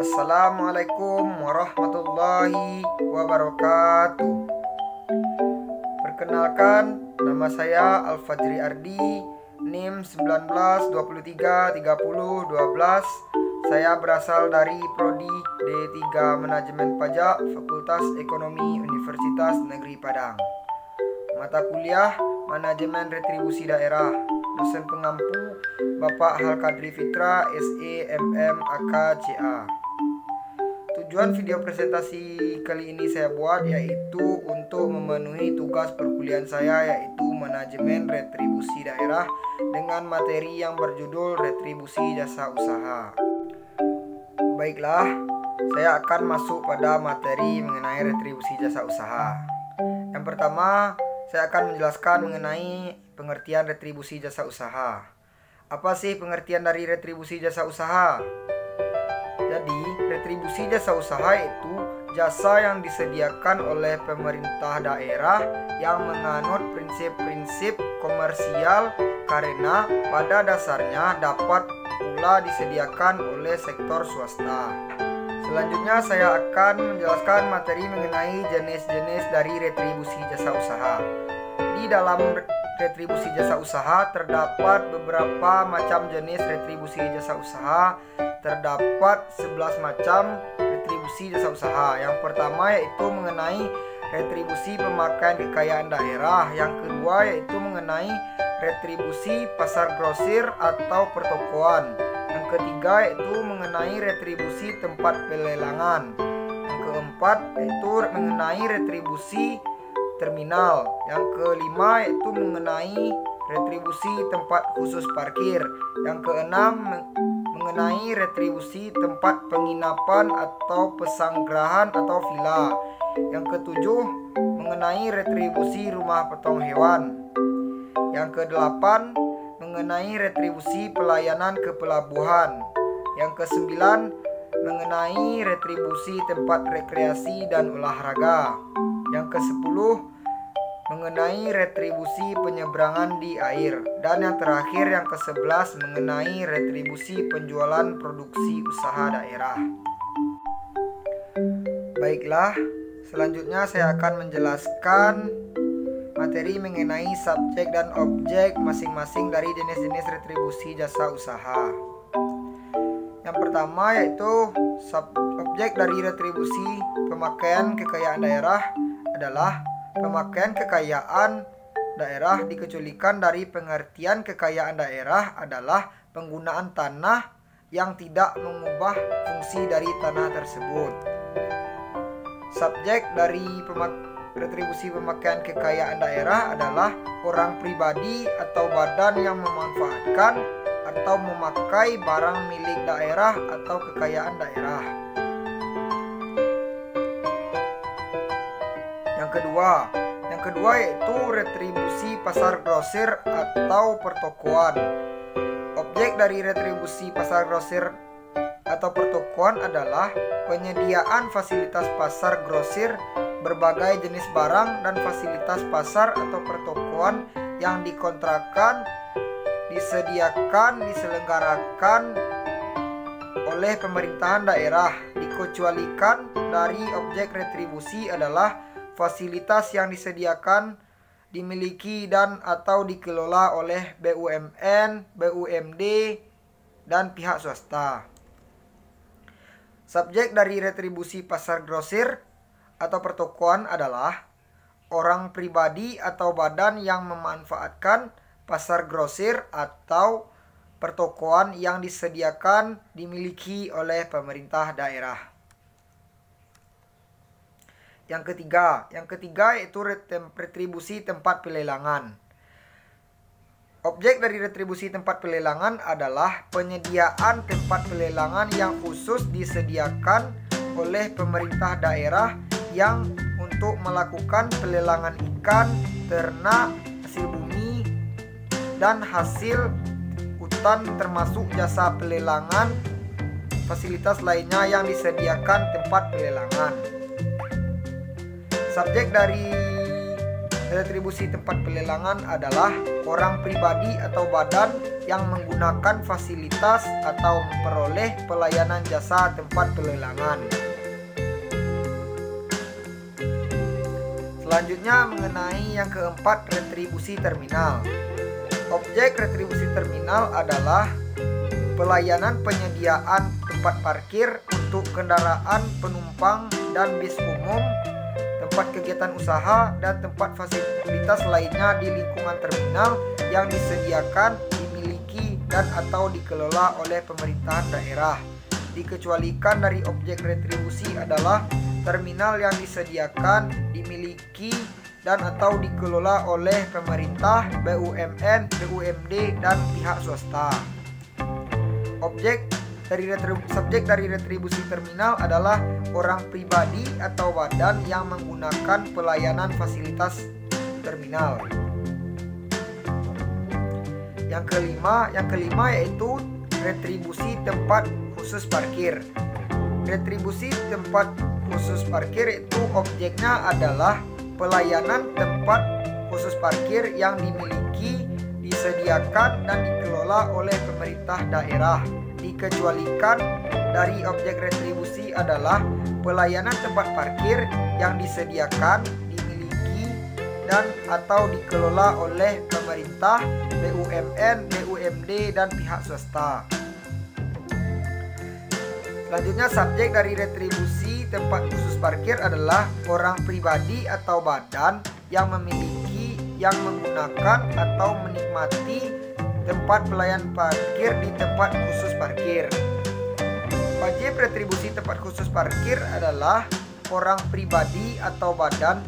Assalamualaikum warahmatullahi wabarakatuh. Perkenalkan, nama saya Al-Fajri Ardi, NIM 19233012. Saya berasal dari Prodi D3 Manajemen Pajak, Fakultas Ekonomi Universitas Negeri Padang. Mata kuliah Manajemen Retribusi Daerah. Dosen pengampu Bapak Halkadri Fitra, SE, MM, AK, CA. Tujuan video presentasi kali ini saya buat yaitu untuk memenuhi tugas perkuliahan saya, yaitu Manajemen Retribusi Daerah dengan materi yang berjudul Retribusi Jasa Usaha. Baiklah, saya akan masuk pada materi mengenai retribusi jasa usaha. Yang pertama, saya akan menjelaskan mengenai pengertian retribusi jasa usaha. Apa sih pengertian dari retribusi jasa usaha? Jadi, retribusi jasa usaha itu jasa yang disediakan oleh pemerintah daerah yang menganut prinsip-prinsip komersial karena pada dasarnya dapat pula disediakan oleh sektor swasta. Selanjutnya saya akan menjelaskan materi mengenai jenis-jenis dari retribusi jasa usaha. Di dalam retribusi jasa usaha terdapat beberapa macam jenis retribusi jasa usaha. Terdapat 11 macam retribusi jasa usaha. Yang pertama yaitu mengenai retribusi pemakaian kekayaan daerah. Yang kedua yaitu mengenai retribusi pasar grosir atau pertokoan. Yang ketiga yaitu mengenai retribusi tempat pelelangan. Yang keempat yaitu mengenai retribusi terminal. Yang kelima yaitu mengenai retribusi tempat khusus parkir. Yang keenam mengenai retribusi tempat penginapan atau pesanggerahan atau villa. Yang ketujuh mengenai retribusi rumah potong hewan. Yang kedelapan mengenai retribusi pelayanan ke pelabuhan. Yang kesembilan mengenai retribusi tempat rekreasi dan olahraga. Yang kesepuluh mengenai retribusi penyeberangan di air. Dan yang terakhir yang ke-11 mengenai retribusi penjualan produksi usaha daerah. Baiklah, selanjutnya saya akan menjelaskan materi mengenai subjek dan objek masing-masing dari jenis-jenis retribusi jasa usaha. Yang pertama yaitu objek dari retribusi pemakaian kekayaan daerah adalah pemakaian kekayaan daerah dikecualikan dari pengertian kekayaan daerah adalah penggunaan tanah yang tidak mengubah fungsi dari tanah tersebut. Subjek dari retribusi pemakaian kekayaan daerah adalah orang pribadi atau badan yang memanfaatkan atau memakai barang milik daerah atau kekayaan daerah. Yang kedua yaitu retribusi pasar grosir atau pertokoan. Objek dari retribusi pasar grosir atau pertokoan adalah penyediaan fasilitas pasar grosir, berbagai jenis barang dan fasilitas pasar atau pertokoan yang dikontrakkan, disediakan, diselenggarakan oleh pemerintahan daerah. Dikecualikan dari objek retribusi adalah fasilitas yang disediakan, dimiliki dan atau dikelola oleh BUMN, BUMD, dan pihak swasta. Subjek dari retribusi pasar grosir atau pertokoan adalah orang pribadi atau badan yang memanfaatkan pasar grosir atau pertokoan yang disediakan, dimiliki oleh pemerintah daerah. Yang ketiga yaitu retribusi tempat pelelangan. Objek dari retribusi tempat pelelangan adalah penyediaan tempat pelelangan yang khusus disediakan oleh pemerintah daerah yang untuk melakukan pelelangan ikan, ternak, hasil bumi, dan hasil hutan termasuk jasa pelelangan, fasilitas lainnya yang disediakan tempat pelelangan. Subjek dari retribusi tempat pelelangan adalah orang pribadi atau badan yang menggunakan fasilitas atau memperoleh pelayanan jasa tempat pelelangan. Selanjutnya mengenai yang keempat, retribusi terminal. Objek retribusi terminal adalah pelayanan penyediaan tempat parkir untuk kendaraan penumpang dan bis umum, tempat kegiatan usaha, dan tempat fasilitas lainnya di lingkungan terminal yang disediakan, dimiliki, dan atau dikelola oleh pemerintahan daerah. Dikecualikan dari objek retribusi adalah terminal yang disediakan, dimiliki, dan atau dikelola oleh pemerintah, BUMN, BUMD, dan pihak swasta. Subjek dari retribusi terminal adalah orang pribadi atau badan yang menggunakan pelayanan fasilitas terminal. Yang kelima yaitu retribusi tempat khusus parkir. Retribusi tempat khusus parkir itu objeknya adalah pelayanan tempat khusus parkir yang dimiliki, disediakan, dan dikelola oleh pemerintah daerah. Dikecualikan dari objek retribusi adalah pelayanan tempat parkir yang disediakan, dimiliki, dan atau dikelola oleh pemerintah, BUMN, BUMD, dan pihak swasta. Selanjutnya, subjek dari retribusi tempat khusus parkir adalah orang pribadi atau badan yang memiliki, yang menggunakan, atau menikmati tempat pelayanan parkir di tempat khusus parkir. Wajib retribusi tempat khusus parkir adalah orang pribadi atau badan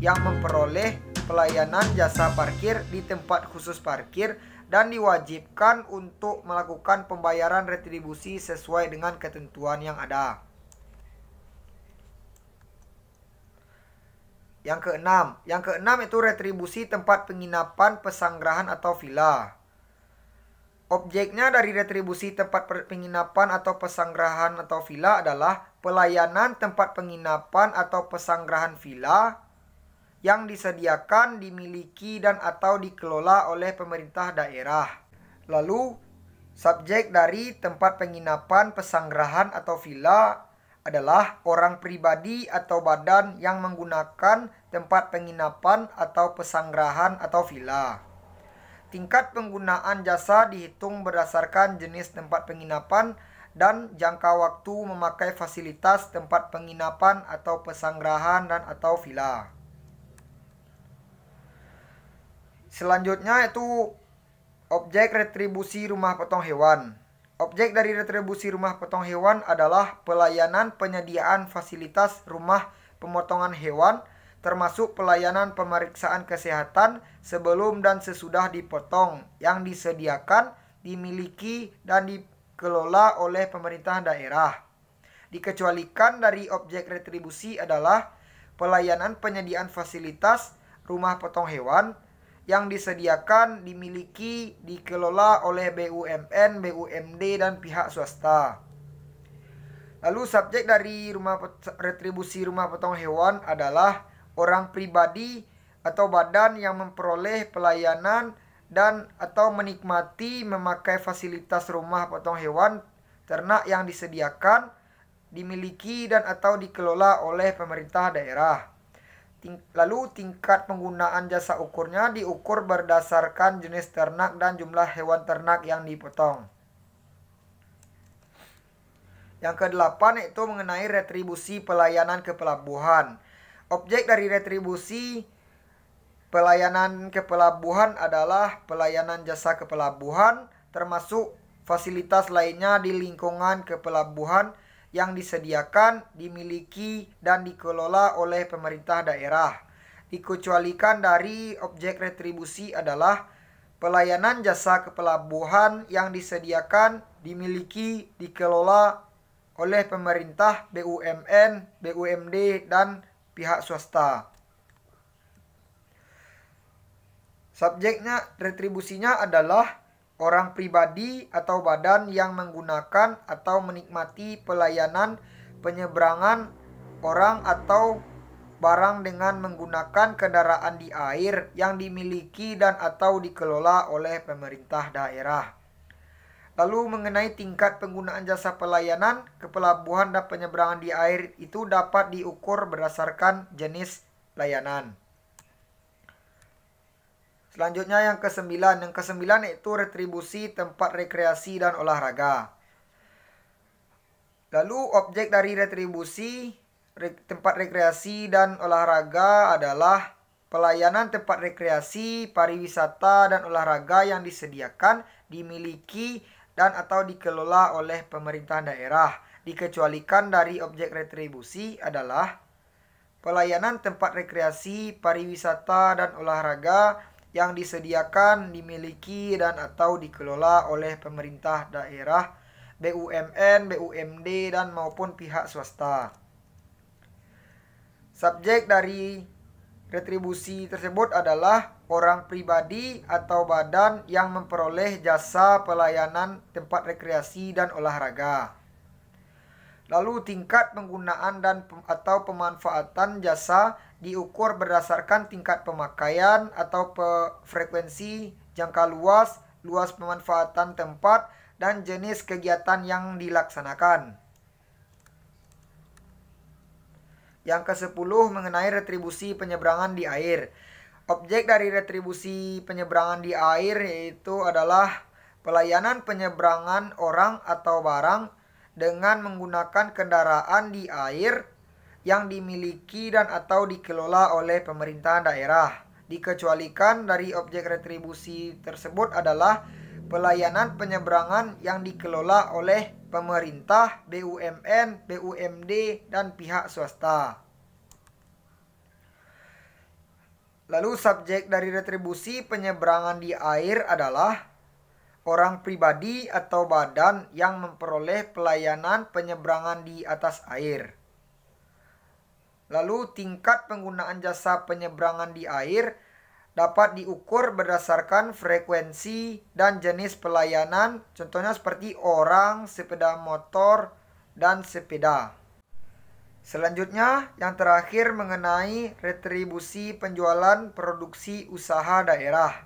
yang memperoleh pelayanan jasa parkir di tempat khusus parkir dan diwajibkan untuk melakukan pembayaran retribusi sesuai dengan ketentuan yang ada. Yang keenam itu retribusi tempat penginapan, pesanggrahan, atau villa. Objeknya dari retribusi tempat penginapan atau pesanggrahan atau villa adalah pelayanan tempat penginapan atau pesanggrahan villa yang disediakan, dimiliki, dan atau dikelola oleh pemerintah daerah. Lalu, subjek dari tempat penginapan, pesanggrahan, atau villa adalah orang pribadi atau badan yang menggunakan tempat penginapan atau pesanggrahan atau villa. Tingkat penggunaan jasa dihitung berdasarkan jenis tempat penginapan dan jangka waktu memakai fasilitas tempat penginapan atau pesanggrahan dan atau villa. Selanjutnya itu objek retribusi rumah potong hewan. Objek dari retribusi rumah potong hewan adalah pelayanan penyediaan fasilitas rumah pemotongan hewan, termasuk pelayanan pemeriksaan kesehatan sebelum dan sesudah dipotong yang disediakan, dimiliki, dan dikelola oleh pemerintah daerah. Dikecualikan dari objek retribusi adalah pelayanan penyediaan fasilitas rumah potong hewan yang disediakan, dimiliki, dikelola oleh BUMN, BUMD, dan pihak swasta. Lalu subjek dari retribusi rumah potong hewan adalah orang pribadi atau badan yang memperoleh pelayanan dan atau menikmati memakai fasilitas rumah potong hewan ternak yang disediakan, dimiliki, dan atau dikelola oleh pemerintah daerah. Lalu tingkat penggunaan jasa ukurnya diukur berdasarkan jenis ternak dan jumlah hewan ternak yang dipotong. Yang kedelapan yaitu mengenai retribusi pelayanan ke pelabuhan. Objek dari retribusi pelayanan ke pelabuhan adalah pelayanan jasa ke pelabuhan, termasuk fasilitas lainnya di lingkungan ke pelabuhan yang disediakan, dimiliki, dan dikelola oleh pemerintah daerah. Dikecualikan dari objek retribusi adalah pelayanan jasa ke pelabuhan yang disediakan, dimiliki, dikelola oleh pemerintah, BUMN, BUMD, dan pihak swasta. Subjeknya retribusinya adalah orang pribadi atau badan yang menggunakan atau menikmati pelayanan penyeberangan orang atau barang dengan menggunakan kendaraan di air yang dimiliki dan atau dikelola oleh pemerintah daerah. Lalu mengenai tingkat penggunaan jasa pelayanan ke pelabuhan dan penyeberangan di air itu dapat diukur berdasarkan jenis layanan. Selanjutnya yang ke-9. Yang ke-9 yaitu retribusi tempat rekreasi dan olahraga. Lalu objek dari retribusi tempat rekreasi dan olahraga adalah pelayanan tempat rekreasi, pariwisata, dan olahraga yang disediakan, dimiliki, dan atau dikelola oleh pemerintah daerah. Dikecualikan dari objek retribusi adalah pelayanan tempat rekreasi, pariwisata, dan olahraga yang disediakan, dimiliki, dan atau dikelola oleh pemerintah daerah, BUMN, BUMD, dan maupun pihak swasta. Subjek dari retribusi tersebut adalah orang pribadi atau badan yang memperoleh jasa pelayanan tempat rekreasi dan olahraga. Lalu tingkat penggunaan dan atau pemanfaatan jasa diukur berdasarkan tingkat pemakaian atau frekuensi, jangka luas, luas pemanfaatan tempat, dan jenis kegiatan yang dilaksanakan. Yang ke-10 mengenai retribusi penyeberangan di air. Objek dari retribusi penyeberangan di air yaitu adalah pelayanan penyeberangan orang atau barang dengan menggunakan kendaraan di air yang dimiliki dan atau dikelola oleh pemerintahan daerah. Dikecualikan dari objek retribusi tersebut adalah pelayanan penyeberangan yang dikelola oleh pemerintah, BUMN, BUMD, dan pihak swasta. Lalu subjek dari retribusi penyeberangan di air adalah orang pribadi atau badan yang memperoleh pelayanan penyeberangan di atas air. Lalu tingkat penggunaan jasa penyeberangan di air dapat diukur berdasarkan frekuensi dan jenis pelayanan, contohnya seperti orang, sepeda motor, dan sepeda. Selanjutnya, yang terakhir mengenai retribusi penjualan produksi usaha daerah.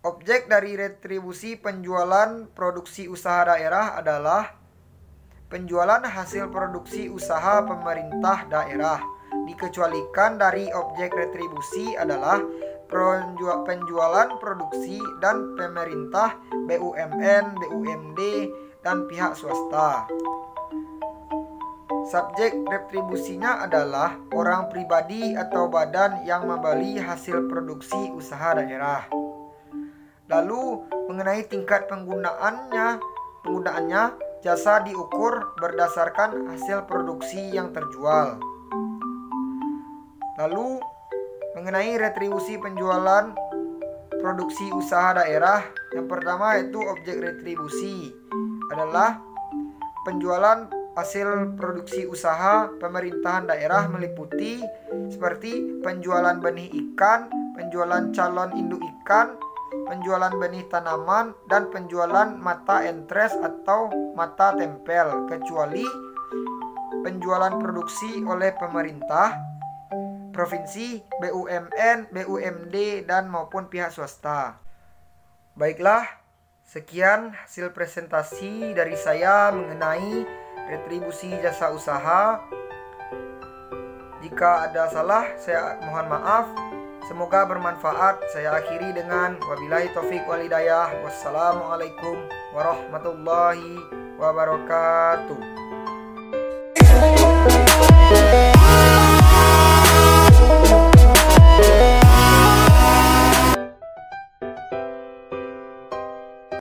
Objek dari retribusi penjualan produksi usaha daerah adalah penjualan hasil produksi usaha pemerintah daerah. Dikecualikan dari objek retribusi adalah penjualan produksi dan pemerintah, BUMN, BUMD, dan pihak swasta. Subjek retribusinya adalah orang pribadi atau badan yang membeli hasil produksi usaha daerah. Lalu mengenai tingkat penggunaannya, jasa diukur berdasarkan hasil produksi yang terjual. Lalu mengenai retribusi penjualan produksi usaha daerah, yang pertama yaitu objek retribusi adalah penjualan hasil produksi usaha pemerintahan daerah meliputi seperti penjualan benih ikan, penjualan calon induk ikan, penjualan benih tanaman, dan penjualan mata entres atau mata tempel, kecuali penjualan produksi oleh pemerintah, provinsi, BUMN, BUMD, dan maupun pihak swasta. Baiklah, sekian hasil presentasi dari saya mengenai retribusi jasa usaha. Jika ada salah, saya mohon maaf. Semoga bermanfaat. Saya akhiri dengan wabillahi taufik wal hidayah. Wassalamualaikum warahmatullahi wabarakatuh.